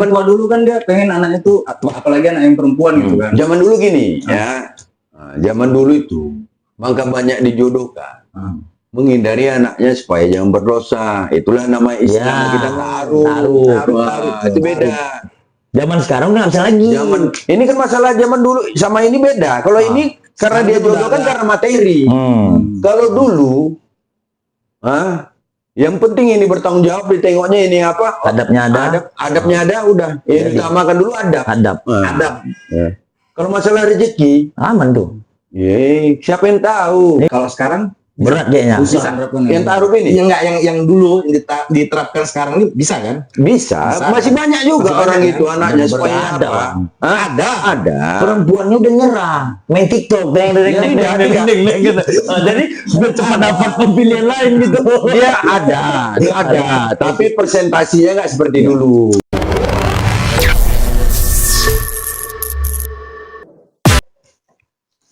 Kalau dulu kan dia pengen anaknya tuh, apalagi anak yang perempuan gitu kan. Zaman dulu gini ya, zaman dulu itu maka banyak dijodohkan, menghindari anaknya supaya jangan berdosa. Itulah nama Islam kita taruh. Itu beda. Zaman sekarang nggak bisa lagi. Ini kan masalah zaman dulu sama ini beda. Kalau ini karena dia jodohkan karena materi. Kalau dulu, yang penting ini bertanggung jawab, ditengoknya ini apa? Adabnya ada. Adabnya ada, udah. Yang ditamakan dulu adab. Adab. Kalau masalah rezeki, Aman tuh. siapa yang tahu? Kalau sekarang Berat kayaknya. susah. Yang taruh ini? yang dulu diterapkan sekarang ini bisa kan? Bisa. Masih banyak juga Masih orang banyak, itu anaknya supaya Ada, apa? Bang. Ada. Perempuannya udah nyerah. Main TikTok. Gitu. Jadi udah cuma dapat pembelian lain gitu. Dia ada. Tapi presentasinya nggak seperti dulu.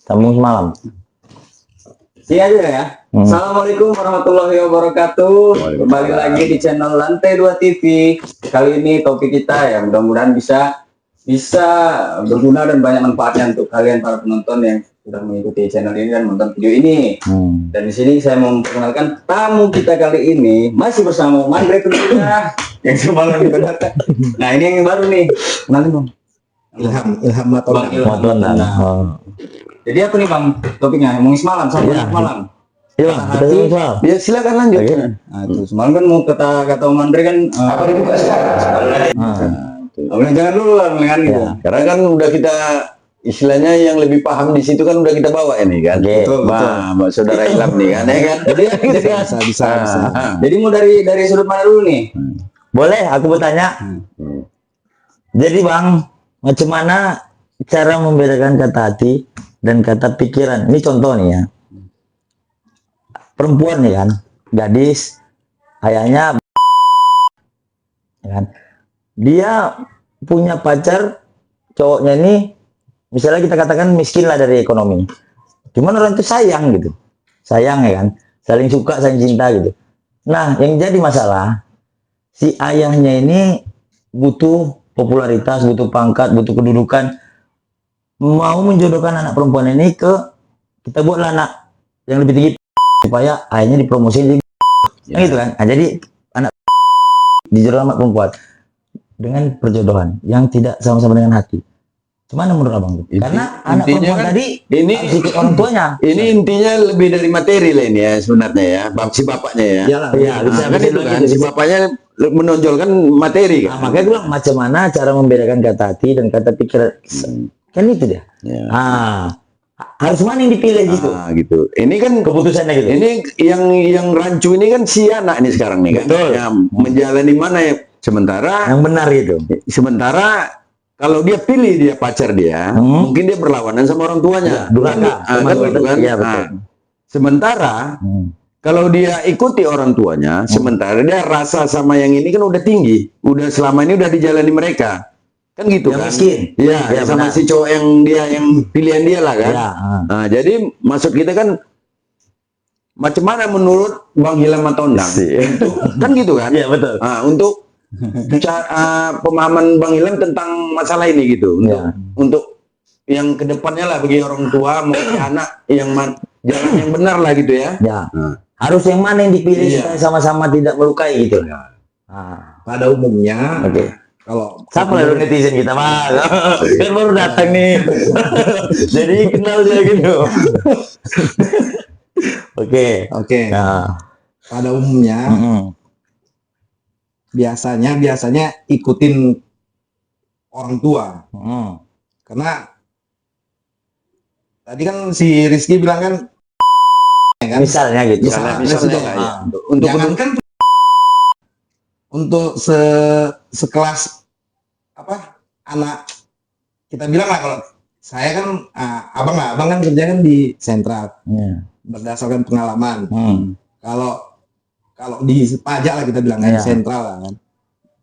Sambung semalam. Iya aja ya. Assalamualaikum warahmatullahi wabarakatuh. Kembali lagi di channel Lantai 2 TV. Kali ini topik kita ya mudah-mudahan bisa berguna dan banyak manfaatnya untuk kalian para penonton yang sudah mengikuti channel ini dan menonton video ini. Dan di sini saya mau memperkenalkan tamu kita kali ini masih bersama Mandre tentunya yang semalam kita datang. Nah ini yang baru nih. Kenalin dong. Ilham Matona. Bang Ilham. Jadi apa nih Bang topiknya? Ngomongin semalam, sampai semalam. Iya, Ya silakan lanjut. Nah, itu semalam kan mau kata Om Andre kan apa dibuka sekarang? Jangan dulu lah dengan gitu. Karena kan udah kita istilahnya yang lebih paham di situ kan udah kita bawa ini kan. Betul. Mbak saudara Ilham nih kan, ya kan. Bisa. Jadi mau dari sudut mana dulu nih? Boleh aku bertanya? Jadi Bang, macam mana cara membedakan kata hati dan kata pikiran? Ini contoh nih ya. Perempuan nih kan, gadis, ayahnya ya kan. Dia punya pacar, cowoknya ini misalnya kita katakan miskin lah dari ekonomi. Cuman orang itu sayang gitu. Sayang ya kan, saling suka, saling cinta gitu. Nah, yang jadi masalah si ayahnya ini butuh popularitas, butuh pangkat, butuh kedudukan, mau menjodohkan anak perempuan ini ke, kita buatlah anak yang lebih tinggi supaya ayahnya dipromosiin gitu kan. Nah, jadi anak dijodohkan anak perempuan dengan perjodohan yang tidak sama-sama dengan hati. Gimana menurut abang tuh? Karena anak perempuan kan tadi ini harus ikut orang tuanya. Ini intinya lebih dari materi lah ini ya sebenarnya ya, si bapaknya ya. Iya, bisa kan itu kan si bapaknya menonjolkan materi kan. Nah, makanya gue bilang macam mana cara membedakan kata hati dan kata pikiran. Kan itu dia. Harus mana yang dipilih gitu. Gitu. Ini kan Keputusannya gitu. ini yang rancu ini kan si anak ini sekarang nih kan. Betul. Ya, menjalani mana ya sementara Yang benar gitu. kalau dia pilih dia pacar dia, mungkin dia berlawanan sama orang tuanya. Durhaka. Kan gitu kan. Iya, betul. Sementara kalau dia ikuti orang tuanya, sementara dia rasa sama yang ini kan udah tinggi, udah selama ini udah dijalani mereka, kan gitu Yang kan? miskin. Iya, Ya, sama benar. si cowok yang pilihan dia lah kan. Ya, Nah, jadi maksud kita kan macam mana menurut Bang Ilham Matondang? Kan gitu kan? Iya, betul. Nah, untuk pemahaman Bang Ilham tentang masalah ini gitu, untuk yang kedepannya lah bagi orang tua maupun anak yang jalan yang benar lah gitu ya. Ya. Harus yang mana yang dipilih supaya sama-sama tidak melukai gitu. Pada umumnya, kalau Siapa lalu netizen kita Mas? Kan baru datang nih. Jadi kenal dia gitu. Oke. Nah. pada umumnya biasanya ikutin orang tua. Karena tadi kan si Rizky bilang kan, Misalnya gitu. Misalnya ya. jangankan untuk sekelas anak, kita bilang lah, kalau saya kan abang kan kerja kan di sentral berdasarkan pengalaman. Kalau di pajak lah kita bilang kan sentral lah kan,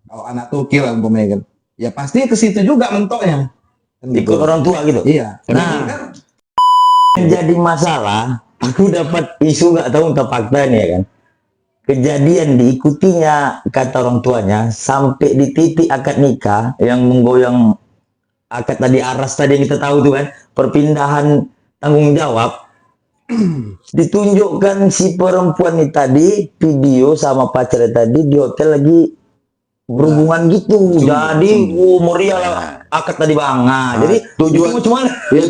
kalau anak tukil lah umpamanya kan, ya pasti ke situ juga mentoknya kan, Ikut orang tua gitu. iya. Nah, yang jadi masalah, aku dapat isu nggak tahu entah fakta nih ya kan. kejadian diikutinya kata orang tuanya sampai di titik akad nikah yang menggoyang akad tadi, aras tadi yang kita tahu tuh kan, perpindahan tanggung jawab. Ditunjukkan si perempuan ini tadi video sama pacarnya tadi di hotel lagi berhubungan gitu. Jadi meriah lah akad tadi bang. Nah, jadi tujuan cuma ya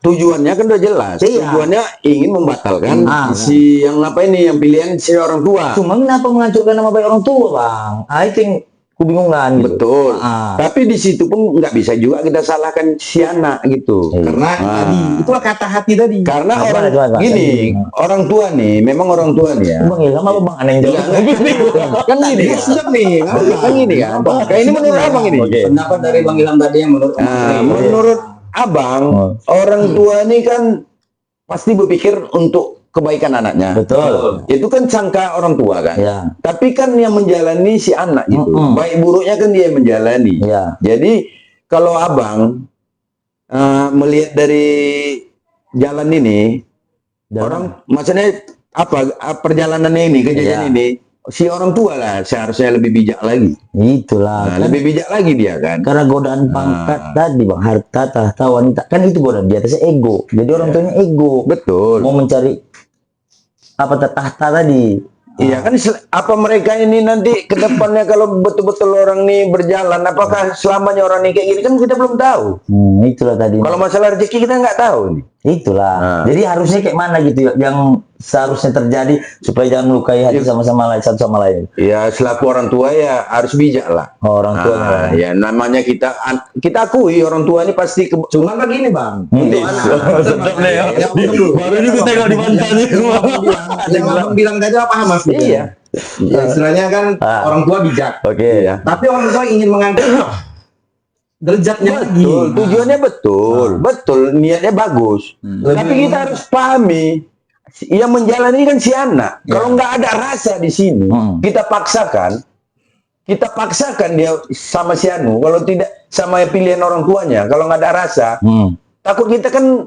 tujuannya kan udah jelas. Iya. Tujuannya ingin membatalkan si yang apa ini, yang pilihan si orang tua. cuma kenapa menghancurkan nama baik orang tua bang? I think kebingungan gitu. Betul. Tapi di situ pun nggak bisa juga kita salahkan si anak gitu. Karena tadi itulah kata hati tadi. Karena Coba, orang coba. gini, orang tua nih, memang orang tua nih ya. Bang Ilham apa bang aneh jawab? Kan gini, Dia siap nih. kan gini kan. Kayak ini menurut abang ini. Pendapat dari Bang Ilham tadi yang menurut Menurut abang, orang tua ini kan pasti berpikir untuk kebaikan anaknya. Betul. Itu kan sangka orang tua kan. Ya. Tapi kan yang menjalani si anak gitu. Baik buruknya kan dia yang menjalani. Ya. Jadi kalau abang melihat dari jalan ini, orang maksudnya apa perjalanannya ini, kejadian ini, si orang tua lah seharusnya lebih bijak lagi. Itulah. Nah, lebih bijak lagi dia kan. Karena godaan pangkat tadi bang, harta, tahta, wanita, kan itu godaan di atasnya ego. Jadi orang tuanya ego. Betul. Mau mencari apa tahta tadi. Iya kan, apa mereka ini nanti ke depannya kalau betul-betul orang nih berjalan, apakah selamanya orang nih kayak gini kan kita belum tahu. Itulah tadi. Kalau masalah rezeki kita nggak tahu nih. Itulah. Jadi harusnya kayak mana gitu yang seharusnya terjadi supaya jangan melukai hati sama-sama lain, satu sama lain. Ya selaku orang tua ya harus bijak lah. Orang tua. Ya namanya kita akui orang tua ini pasti Cuman begini bang, untuk anak Baru juga tengok di mantannya. yang abang bilang tadi apa mas? Gitu Iya. Ya, istilahnya kan orang tua bijak, Oke. tapi orang tua ingin mengangkat derajatnya lagi. Betul, tujuannya betul, niatnya bagus. Tapi kita harus pahami, yang menjalani kan si anak. Kalau nggak ada rasa di sini, kita paksakan dia sama si anu. Kalau tidak sama pilihan orang tuanya, kalau nggak ada rasa, takut kita kan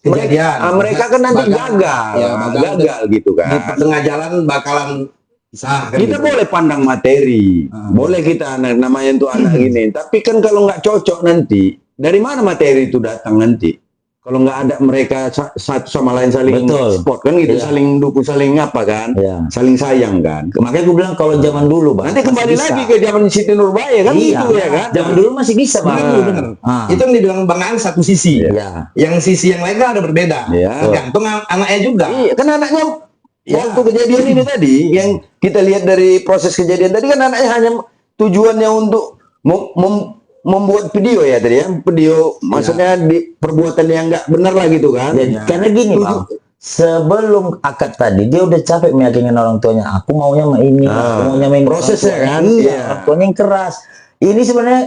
Kejadian. mereka kan nanti gagal, gagal gitu Di kan. tengah jalan bakalan pisah. Kan Kita gitu. boleh pandang materi, boleh kita namanya itu anak gini. Tapi kan kalau nggak cocok nanti, dari mana materi itu datang nanti? Kalau nggak ada mereka satu sama lain saling support kan gitu, saling dukung, saling apa kan, saling sayang kan. Makanya gue bilang kalau zaman dulu bang, Nanti kembali lagi ke zaman Siti Nurbaya kan gitu ya kan. Zaman dulu masih bisa bang. Bener. Itu yang dibilang Bang An satu sisi. Yang sisi yang lain kan ada berbeda. Tergantung anaknya juga. Iya, kan anaknya waktu kejadian ini tadi, yang kita lihat dari proses kejadian tadi kan anaknya hanya tujuannya untuk membuat video ya tadi ya, video maksudnya di perbuatan yang nggak benar lah gitu kan. Karena gini bang, sebelum akad tadi dia udah capek meyakinkan orang tuanya, aku maunya sama ini, aku maunya sama ini. Prosesnya kan, orang tuanya yang keras. Ini sebenarnya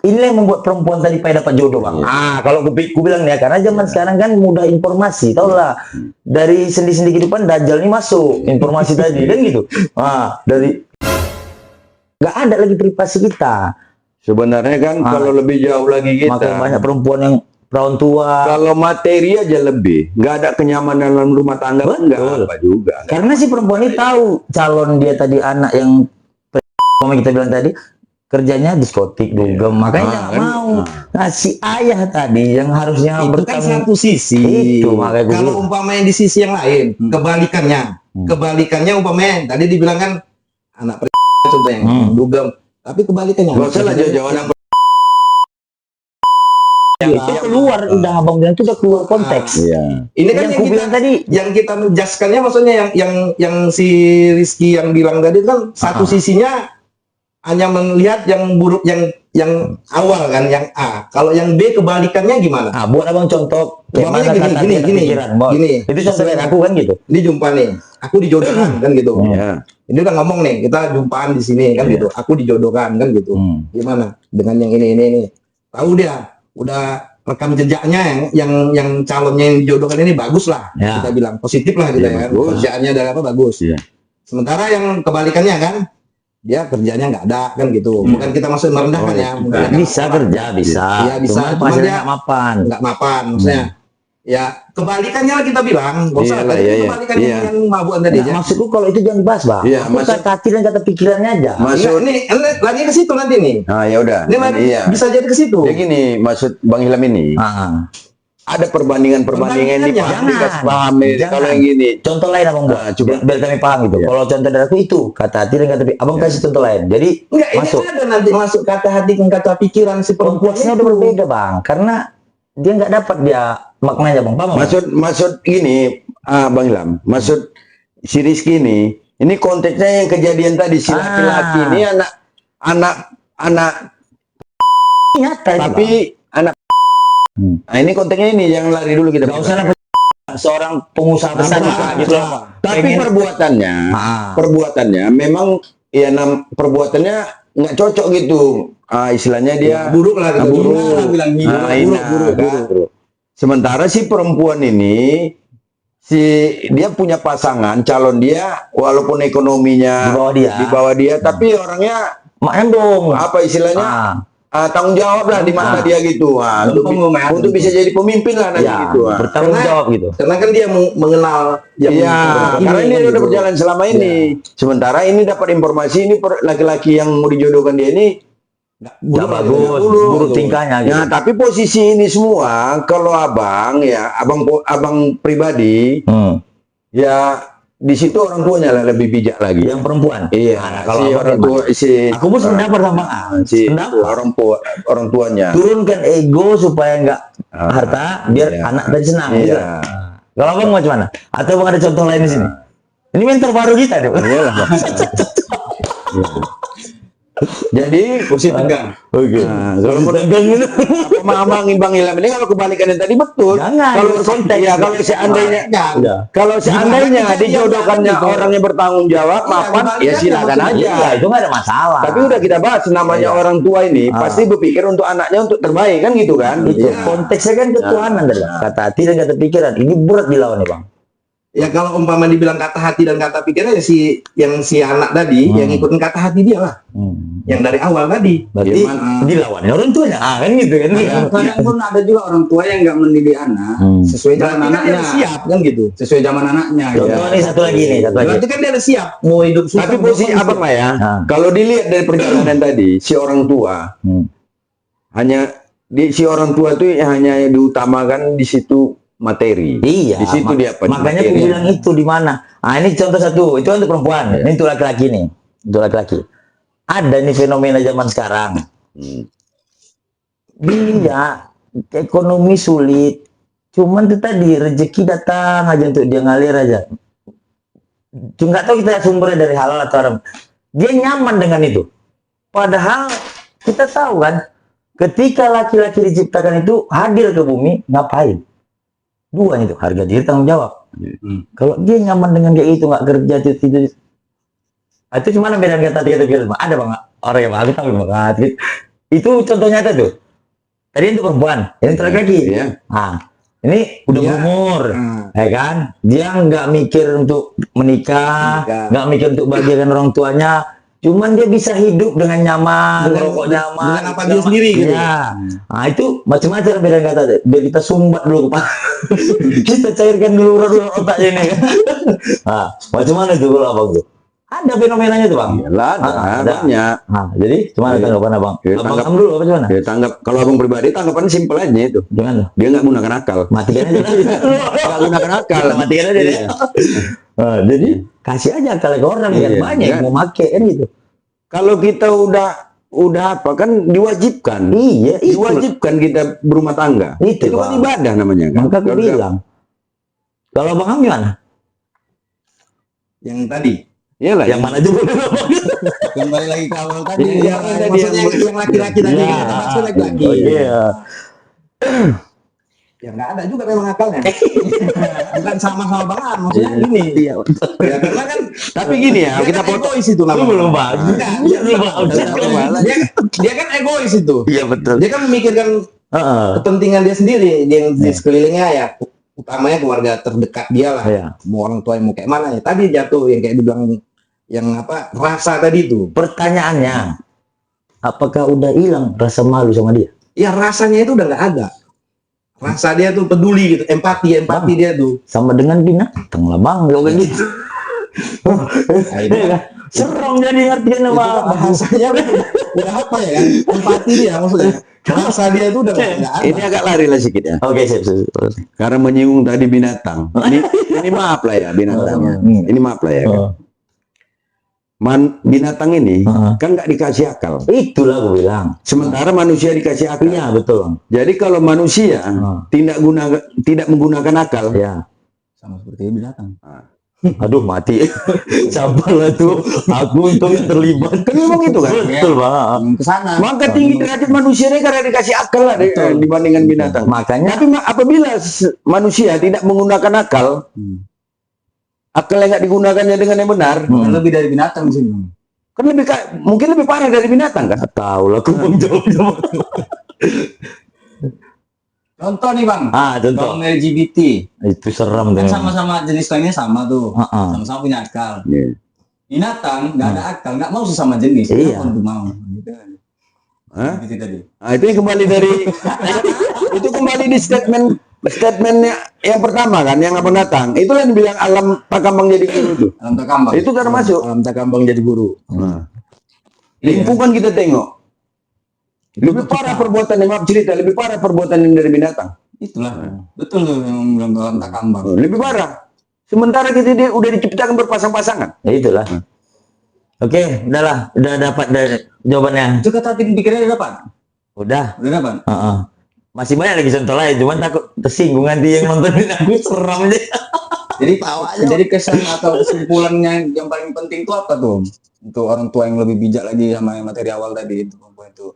inilah yang membuat perempuan tadi pada dapat jodoh bang. Kalau aku bilang ya, karena zaman sekarang kan mudah informasi, tau lah dari sendi-sendi kehidupan Dajjal ini masuk informasi tadi kan gitu. Dari nggak ada lagi privasi kita. Sebenarnya kan kalau lebih jauh lagi kita, Makanya banyak perempuan yang perawan tua. kalau materi aja lebih, nggak ada kenyamanan dalam rumah tangga, nggak apa juga. Karena si perempuan ini tahu calon dia tadi anak yang kita bilang tadi kerjanya diskotik, dugem, makanya nggak mau. Nah si ayah tadi yang harusnya Itu kan satu sisi. Itu makanya gue Kalau bilang. umpamanya di sisi yang lain, kebalikannya umpamanya tadi dibilang kan anak contohnya dugem, tapi kebalikannya. Gak usah lah jauh-jauhan apa. Itu keluar, udah abang bilang itu udah keluar konteks. Ini kan Yang yang ku bilang tadi. yang kita menjelaskannya maksudnya yang si Rizky yang bilang tadi kan satu sisinya hanya melihat yang buruk, yang awal kan, yang A. Kalau yang B kebalikannya gimana? Buat abang contoh kayak Umpamanya mana gini, kata gini, dia gini, kepikiran, Bang. gini. Itu contohnya aku kan gitu. Ini jumpa nih, aku dijodohkan kan gitu. Ini udah ngomong nih, kita jumpaan di sini kan gitu. Aku dijodohkan kan gitu. Gimana dengan yang ini? Tahu dia udah rekam jejaknya yang calonnya yang dijodohkan ini bagus lah. Kita bilang positif lah kita kan. Kerjaannya dari apa bagus. Sementara yang kebalikannya kan, dia kerjanya nggak ada kan gitu. Bukan kita maksud merendahkan ya. Bisa kerja, bisa. Iya bisa. Cuman Cuman dia nggak mapan. nggak mapan maksudnya. Ya kebalikannya lah kita bilang, nggak usah. Iyalah, Tadi iya, iya. kebalikannya Iya. yang mabuan tadi. Nah, maksudku kalau itu jangan dibahas, Bang. Iya, Aku maksud- kata hati dan kata pikirannya aja. Maksud, Ini lagi ke situ nanti nih. nah ya udah. Ini lagi Iya. bisa jadi ke situ. Jadi gini, maksud Bang Ilham ini, Ah. ada perbandingan-perbandingan di Perbandingannya, kasih paham nih. jangan. Kalau yang gini, Contoh lain abang buat, Nah, coba. biar kami paham itu. Iya. Kalau contoh dari aku itu kata hati dan kata pikiran. Abang kasih contoh lain. Jadi Enggak, ini masuk. ada nanti masuk kata hati dan kata pikiran si perempuan Konteksnya udah berbeda, Bang. Karena dia nggak dapat dia maknanya, Bang. Paham? Bang? maksud gini, Bang Ilham, maksud si Rizky ini konteksnya yang kejadian tadi si laki-laki ini anak Nyata itu, tapi anak. Nah ini konteksnya ini yang lari dulu kita. Bang. Nggak usah lah, seorang pengusaha besar Nah, gitu loh, Bang. Tapi Pengen- perbuatannya memang ya perbuatannya nggak cocok gitu. Istilahnya dia buruk lah kita buruk. bilang gitu. Buruk. Sementara si perempuan ini dia punya pasangan calon dia walaupun ekonominya Di bawah dia. tapi orangnya Maknya dong. apa istilahnya tanggung jawab lah di mata dia gitu. Untuk bisa jadi pemimpin lah nanti Ya, gitu. bertanggung jawab gitu. Karena kan dia mengenal yang Iya, ini, karena dia gitu. udah berjalan selama ini. Sementara ini dapat informasi ini laki-laki yang mau dijodohkan dia ini Nggak bagus, buruk tingkahnya gitu. Nah, tapi posisi ini semua kalau abang pribadi ya di situ orang tuanya lah lebih bijak lagi. Yang perempuan. Iya, Nah, kalau si abang orang gimana? tua Aku pun sependapat sama si pendapat. orang tuanya. Turunkan ego supaya nggak harta, biar iya. anak tadi senang. Iya. Gitu. Nah, kalau abang mau gimana? Atau abang ada contoh lain di sini? Ini mentor baru kita deh. Iyalah, Bang. Jadi Kursi tegang. Oke. Nah, kalau Tegang gitu. Abang Bang Ilham ini kalau kebalikannya tadi betul. Jangan, Kalau konteks. ya kalau seandainya Iya. kalau seandainya Gimana kita dijodohkannya yang orang yang bertanggung jawab, maafkan ya silakan aja. Iya, itu nggak ada masalah. Tapi udah kita bahas namanya orang tua ini pasti berpikir untuk anaknya untuk terbaik kan gitu kan? itu Iya. konteksnya kan ketuhanan tadi, Bang. Kata hati dan kata pikiran. Ini berat dilawan nih, Bang. Ya kalau umpama dibilang kata hati dan kata pikiran ya si anak tadi yang ikutin kata hati dia lah. Yang dari awal tadi. Berarti dilawan orang tuanya. Kan gitu kan. Kadang pun ada juga orang tua yang nggak mendidik anak sesuai zaman Berarti kan dia anaknya, udah siap kan gitu. sesuai zaman anaknya. Contoh nih satu lagi nih, satu lagi. Berarti kan dia udah siap mau hidup susah. Tapi posisi abang lah ya. Kalau dilihat dari perjalanan tadi si orang tua hanya si orang tua tuh hanya diutamakan di situ materi. Iya. Di situ dia apa? Makanya aku bilang itu di mana. Ini contoh satu. Itu untuk perempuan. Ini untuk laki-laki nih. Untuk laki-laki. Ada nih fenomena zaman sekarang. Dia ekonomi sulit. Cuman itu tadi rezeki datang aja untuk dia ngalir aja. Cuma nggak tahu kita sumbernya dari halal atau haram. Dia nyaman dengan itu. Padahal kita tahu kan, ketika laki-laki diciptakan itu hadir ke bumi, ngapain? Dua itu, harga diri, tanggung jawab. Kalau dia nyaman dengan kayak itu, nggak kerja, tidur. Itu cuma beda kata tiga pikiran. Ada bang orang yang aku tahu banget. Itu contohnya nyata tuh. Tadi untuk perempuan, ini untuk laki-laki. Iya. Nah, ini udah berumur, ya kan? Dia nggak mikir untuk menikah, nggak mikir untuk bahagiakan orang tuanya. Cuman dia bisa hidup dengan nyaman, ngerokok nyaman, dengan apa dia sendiri gitu. Ya. Nah itu macam-macam beda kata. Biar kita sumbat dulu kepala, kita cairkan dulu otaknya ini. Nah, macam mana tuh kalau abang tuh? Ada fenomenanya tuh bang. Iyalah, ada banyak. Nah, jadi cuma tanggapan abang. Ya, Abang dulu apa gimana? Ya, kalau abang pribadi tanggapan simpel aja itu. Gimana? Dia nggak gunakan akal. Matikan aja. Nggak gunakan akal. Kita matikan aja deh. Nah, jadi kasih aja akal ke orang biar Iya, banyak yang kan? mau make kan gitu. Kalau kita udah apa kan diwajibkan. Iya, itu. Diwajibkan kita berumah tangga. Itu, kan Bang. ibadah namanya kan. Maka aku bilang. Kalau Bang Am gimana? Yang tadi. Iyalah. Yang mana juga? Kembali lagi ke awal tadi. Iya, Maksudnya yang laki-laki tadi. Iya. Kita maksud laki-laki. Oh, iya. Ya nggak ada juga memang akalnya. Bukan sama Bang An, maksudnya gini. Iya. Ya karena kan Tapi gini ya, dia kita kan foto. egois itu namanya. Belum bang. Enggak, dia kan egois itu. Iya betul. Dia kan memikirkan kepentingan dia sendiri, dia yang di sekelilingnya ya, utamanya keluarga terdekat dia lah. Iya. Mau orang tua yang mau kayak mana ya. Tadi jatuh yang kayak dibilang yang apa rasa tadi itu. Pertanyaannya, apakah udah hilang rasa malu sama dia? Ya rasanya itu udah nggak ada. Rasa dia tuh peduli gitu, empati dia tuh. Sama dengan binatang lah bang, kalau kayak gitu. Nah, itu kan Serem jadi artinya itu apa? kan bahasanya udah apa ya kan? Empati dia maksudnya. Rasa dia tuh udah nggak ada. Ini agak lari lah sedikit ya. Oke, sip. Karena menyinggung tadi binatang. Ini maaf lah ya binatangnya. Ini maaf lah ya. Kan? Binatang ini kan nggak dikasih akal. Itulah gue bilang. Sementara manusia dikasih akal. Iya betul bang. Jadi kalau manusia tidak menggunakan akal, Ya. Sama seperti binatang. Aduh mati. Sabarlah tuh. Aku untung terlibat. kan memang itu kan. Betul bang. Ke sana. Maka tinggi derajat manusia ini karena dikasih akal lah dibandingkan binatang. Makanya Tapi apabila manusia tidak menggunakan akal, akal yang nggak digunakannya dengan yang benar, Lebih dari binatang di sini. kan mungkin lebih parah dari binatang kan? tahu lah aku bang jawab. Contoh nih bang, Contoh. kaum LGBT Itu serem kan tuh. sama-sama jenis kelaminnya sama tuh, Heeh. sama-sama punya akal. Iya. Binatang nggak ada akal, nggak mau sesama jenis. Iya. Kenapa untuk mau? Gitu kan. Hah? Gitu tadi. Nah, itu yang kembali dari itu kembali di statementnya yang pertama kan, yang abang datang. Itulah yang bilang alam takambang jadi guru itu. Alam takambang. Itu termasuk. Alam takambang jadi guru. Nah. Lingkungan kita tengok. Lebih parah perbuatan yang maaf cerita, lebih parah perbuatan yang dari binatang. Itulah. Betul tuh yang bilang alam takambang. Lebih parah. Sementara kita udah diciptakan berpasang-pasangan. Ya itulah. Oke, udahlah, udah dapat jawabannya. Itu kata tim pikirnya udah dapat. Udah. Udah dapat. Masih banyak lagi contoh lain, cuman takut tersinggung nanti yang nontonin aku seram aja. Jadi kesan atau kesimpulannya yang paling penting itu apa tuh? Untuk orang tua yang lebih bijak lagi sama yang materi awal tadi itu perempuan itu.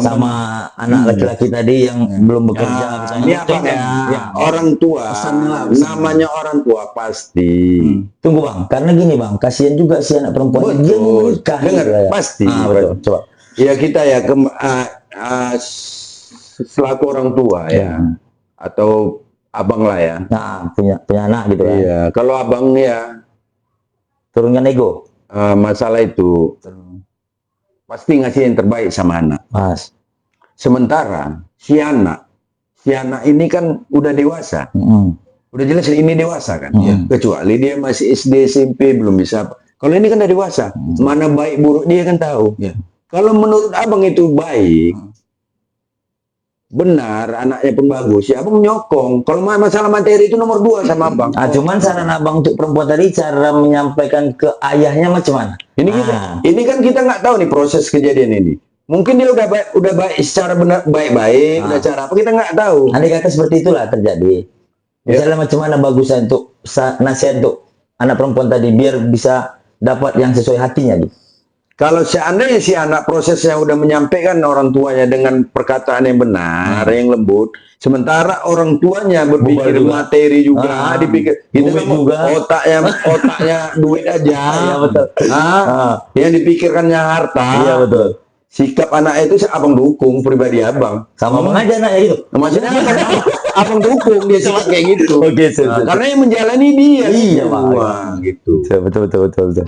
Sama anak laki-laki tadi yang belum bekerja. Nah, misalnya. ini apa kan? Ya. Orang tua, Pesannya lah, namanya orang tua pasti. Tunggu bang, karena gini bang, kasihan juga si anak perempuan. Dia mau nikah. Dengar, gitu ya. pasti. Betul. Coba. Ya kita ya selaku orang tua ya, atau abang lah ya. Nah, punya anak gitu kan. Iya, kalau abang ya Turunkan ego, masalah itu pasti ngasih yang terbaik sama anak. Mas. Sementara si anak ini kan udah dewasa. Udah jelas ini dewasa kan. Kecuali dia masih SD SMP belum bisa. Kalau ini kan udah dewasa, mana baik buruk dia kan tahu. Kalau menurut abang itu baik, benar, anaknya pun bagus, ya abang nyokong. Kalau masalah materi itu nomor 2 sama abang. Cuman saran abang untuk perempuan tadi, cara menyampaikan ke ayahnya macam mana? Ini kan kita nggak tahu nih proses kejadian ini. Mungkin dia udah baik secara benar, baik-baik, udah cara apa kita nggak tahu. Andai kata seperti itulah terjadi. Misalnya macam mana bagusnya untuk nasihat untuk anak perempuan tadi biar bisa dapat yang sesuai hatinya gitu. Kalau seandainya si anak prosesnya udah menyampaikan orang tuanya dengan perkataan yang benar, yang lembut, sementara orang tuanya berpikir materi juga, dipikir kita juga otaknya duit aja. Iya betul. Yang dipikirkannya harta. Iya betul. Sikap anak itu abang dukung pribadi abang. Sama abang aja anaknya gitu. Maksudnya abang dukung dia sikap kayak gitu. Oke, karena yang menjalani dia. Iya, Pak. Gitu. Betul.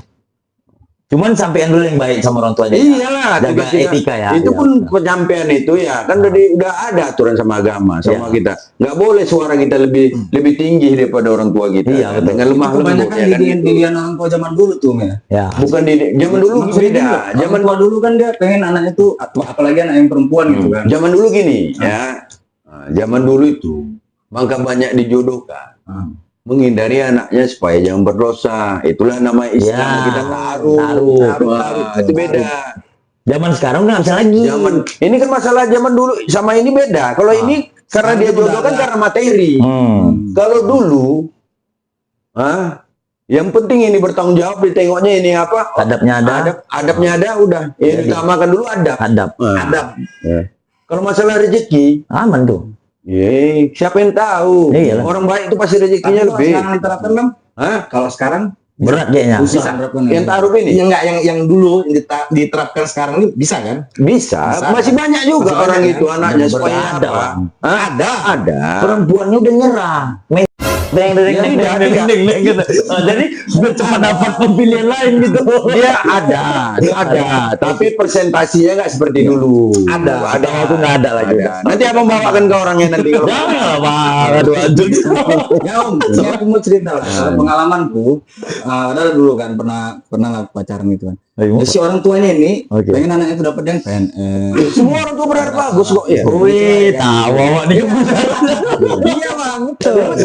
Cuman sampean dulu yang baik sama orang tuanya. Iyalah, jaga etika ya. Itu pun penyampaian itu ya kan udah ada aturan sama agama sama kita. Nggak boleh suara kita lebih tinggi daripada orang tua kita. Iya, betul. Dengan lemah lembut Kebanyakan ya kan. didikan orang tua zaman dulu tuh Ya. Bukan di zaman dulu beda. Zaman tua dulu kan dia pengen anaknya tuh apalagi anak yang perempuan gitu kan. Zaman dulu gini ya. Zaman dulu itu maka banyak dijodohkan. Menghindari anaknya supaya jangan berdosa. Itulah nama Islam kita taruh. Itu beda. Zaman sekarang nggak bisa lagi. Ini kan masalah zaman dulu sama ini beda. Kalau ini karena dia jodohkan karena materi. Kalau dulu, yang penting ini bertanggung jawab, ditengoknya ini apa? Adabnya ada. Adabnya ada, udah. Yang ditamakan dulu adab. Adab. Kalau masalah rezeki, Aman tuh. siapa yang tahu? Iyalah. Orang baik itu pasti rezekinya Tapi kalau lebih. sekarang diterapkan kan? Kalau sekarang Berat kayaknya. bisa diterapkan. Yang taruh ini yang dulu diterapkan sekarang ini bisa kan? bisa. Masih banyak juga Masih orang banyak, itu kan? anaknya supaya Ada, apa? Bang. Ada. Perempuannya udah nyerah. gitu. Oh, jadi biar cepat dapat pilihan lain gitu. Dia ada, tapi presentasinya nggak seperti dulu. Ada itu nggak ada lagi. Nanti abang bawakan ke orangnya nanti kalau Jangan lah, Bang. Aduh, anjir. Ya Om, ini aku mau cerita lah. Pengalamanku, ada dulu kan pernah lah pacaran gitu kan. Jadi si orang tuanya ini Oke. pengen anaknya itu dapat yang PNS. semua orang tua berharap bagus kok ya. Wih, tahu awak nih. Iya bang, betul.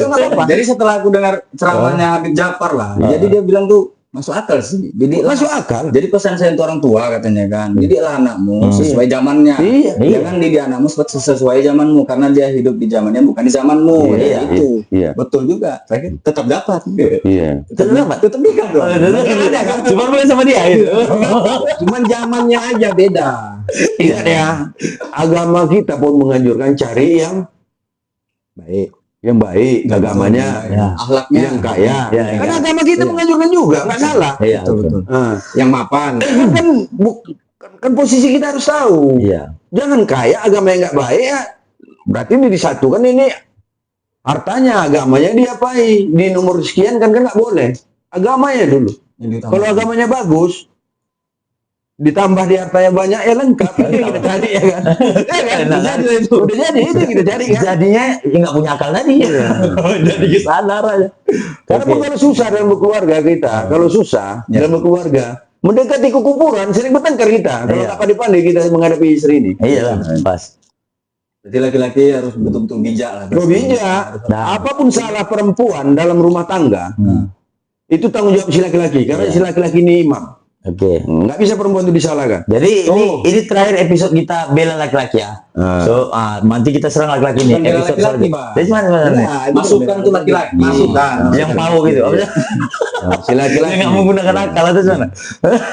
Jadi setelah aku dengar ceramahnya Habib Jafar lah, jadi dia bilang tuh masuk akal sih. Jadi Masuk akal. Jadi pesan saya untuk orang tua katanya kan, didiklah anakmu sesuai zamannya. Iya. Jangan didik anakmu sesuai zamanmu karena dia hidup di zamannya bukan di zamanmu. Iya, Itu iya. betul juga. Saya tetap dapat. Iya. Tetap nikah dong. Ada kan? Cuma boleh sama dia itu. Cuman zamannya aja beda. Ingat ya, agama kita pun menganjurkan cari yang Baik. agamanya Akhlaknya yang kaya. Iya, Karena agama kita menganjurkan juga, nggak salah. Iya, betul. Yang mapan. Kan posisi kita harus tahu. Iya. Jangan kaya agama yang nggak baik ya. Berarti ini disatukan ini hartanya, agamanya diapain? Di nomor sekian kan nggak boleh. Agamanya dulu. Kalau agamanya bagus, ditambah di hartanya banyak ya lengkap. Ini kita cari ya kan. Udah jadi itu kita cari kan. Jadinya ya nggak punya akal tadi. Jadi kesadaran aja. Karena pun kalau susah dalam berkeluarga kita, kalau susah dalam berkeluarga, mendekati kekufuran sering bertengkar kita. Kalau nggak pandai-pandai kita menghadapi istri ini. Iya lah, pas. Jadi laki-laki harus betul-betul bijak lah. Bijak. Nah. Apapun salah perempuan dalam rumah tangga, itu tanggung jawab si laki-laki. Karena si laki-laki ini imam. Oke. Nggak bisa perempuan itu disalahkan. Jadi ini terakhir episode kita bela laki-laki ya. So nanti kita serang laki-laki ini Bukan bela episode laki-laki, selanjutnya. Bang. Jadi mana? Masukan tuh laki-laki. Masukan. Yang mau gitu. Apa sih? Si laki-laki. Yang nggak menggunakan akal atau mana?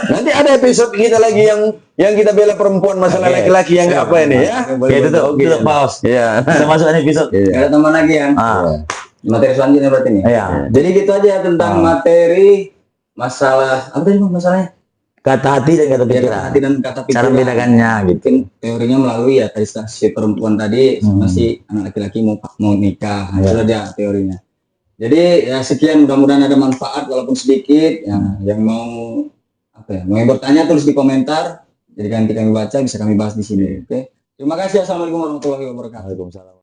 Nanti ada episode kita lagi yang kita bela perempuan masalah laki-laki yang nggak apa ini ya. Oke, itu tuh kita pause. Iya. Kita masuk episode. Nggak ada teman lagi ya. Materi selanjutnya berarti nih. Iya. Jadi gitu aja tentang materi masalah apa tadi Bang, masalahnya? Kata hati dan kata Ya, pikiran. kata hati dan kata pikiran. Cara membedakannya gitu. Mungkin teorinya melalui ya tadi si perempuan tadi masih anak laki-laki mau nikah. Nah, itu dia teorinya. Jadi ya sekian, mudah-mudahan ada manfaat walaupun sedikit. Ya, yang mau mau yang bertanya tulis di komentar. Jadi nanti kami baca bisa kami bahas di sini. Oke. Terima kasih. Assalamualaikum warahmatullahi wabarakatuh. Waalaikumsalam.